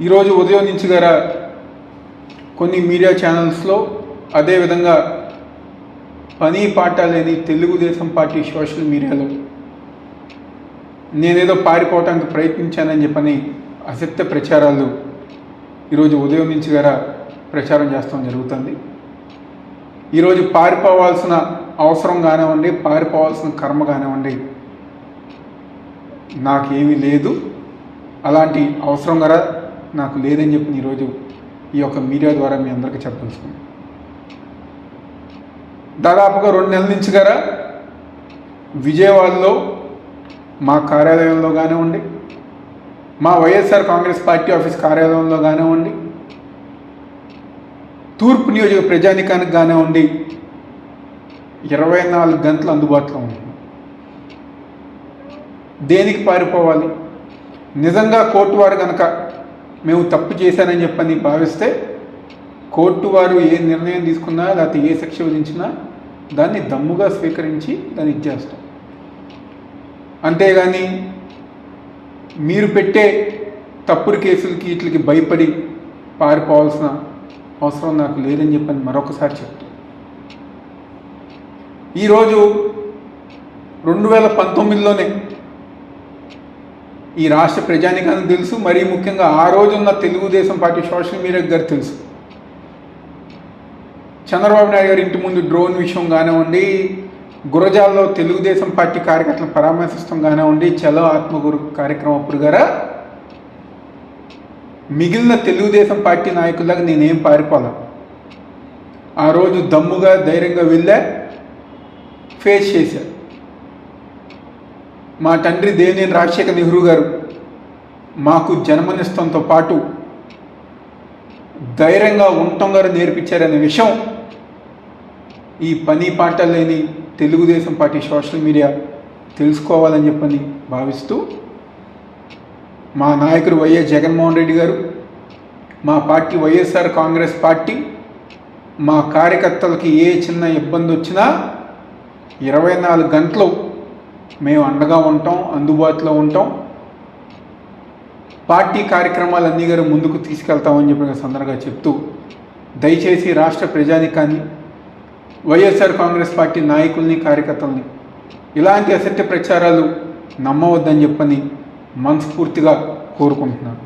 ఈరోజు ఉదయం నుంచి గారా కొన్ని మీడియా ఛానల్స్లో, అదేవిధంగా పని పాట లేని తెలుగుదేశం పార్టీ సోషల్ మీడియాలో నేనేదో పారిపోవటానికి ప్రయత్నించానని చెప్పని అసత్య ప్రచారాలు ఈరోజు ఉదయం నుంచి గారా ప్రచారం చేస్తాం జరుగుతుంది. ఈరోజు పారిపోవాల్సిన అవసరం కానివ్వండి, పారిపోవాల్సిన కర్మ కానివ్వండి, నాకేమీ లేదు, అలాంటి అవసరం గారా నాకు లేదని చెప్పి ఈరోజు ఈ యొక్క మీడియా ద్వారా మీ అందరికీ చెప్పదలుచుకున్నాను. దాదాపుగా 2 నెలల నుంచి గారా విజయవాడలో మా కార్యాలయంలో కానివ్వండి, మా వైఎస్ఆర్ కాంగ్రెస్ పార్టీ ఆఫీస్ కార్యాలయంలో కానివ్వండి, తూర్పు నియోజక ప్రజానికానికి కానివ్వండి 24 గంటలు అందుబాటులో ఉంటుంది. దేనికి పారిపోవాలి? నిజంగా కోర్టు వారు కనుక మేము తప్పు చేశానని చెప్పని భావిస్తే కోర్టు వారు ఏ నిర్ణయం తీసుకున్నా, లేకపోతే ఏ శిక్ష విధించినా దాన్ని దమ్ముగా స్వీకరించి దాన్ని ఇచ్చేస్తాం. అంతేగాని మీరు పెట్టే తప్పుడు కేసులకి వీటికి భయపడి పారిపోవాల్సిన అవసరం నాకు లేదని చెప్పని మరొకసారి చెప్తాను. ఈరోజు 2019లోనే ఈ రాష్ట్ర ప్రజానికానికి తెలుసు, మరీ ముఖ్యంగా ఆ రోజున్న తెలుగుదేశం పార్టీ సోషల్ మీడియా గారు తెలుసు. చంద్రబాబు నాయుడు గారి ఇంటి ముందు డ్రోన్ విషయం కానివ్వండి, గురజాల్లో తెలుగుదేశం పార్టీ కార్యకర్తలను పరామర్శిస్తాం కానివ్వండి, చలో ఆత్మగురు కార్యక్రమం అప్పుడు గారా మిగిలిన తెలుగుదేశం పార్టీ నాయకులకు నేనేం పారిపోలే. ఆ రోజు దమ్ముగా ధైర్యంగా వెళ్ళా, ఫేస్ చేశారు. మా తండ్రి దేవినేని రాజశేఖర్ నెహ్రూ గారు మాకు జన్మనిస్తంతో పాటు ధైర్యంగా ఉండటం గారు నేర్పించారనే విషయం ఈ పని పాట లేని తెలుగుదేశం పార్టీ సోషల్ మీడియా తెలుసుకోవాలని చెప్పని భావిస్తూ, మా నాయకుడు వైఎస్ జగన్మోహన్ రెడ్డి గారు, మా పార్టీ వైఎస్ఆర్ కాంగ్రెస్ పార్టీ మా కార్యకర్తలకి ఏ చిన్న ఇబ్బంది వచ్చినా 24 గంటలు మేము అండగా ఉంటాం, అందుబాటులో ఉంటాం, పార్టీ కార్యక్రమాలన్నీ గారు ముందుకు తీసుకెళ్తామని చెప్పిన సందర్భంగా చెప్తూ, దయచేసి రాష్ట్ర ప్రజానికాన్ని, వైఎస్ఆర్ కాంగ్రెస్ పార్టీ నాయకుల్ని, కార్యకర్తల్ని ఇలాంటి అసత్య ప్రచారాలు నమ్మవద్దని చెప్పని మనస్ఫూర్తిగా కోరుకుంటున్నాను.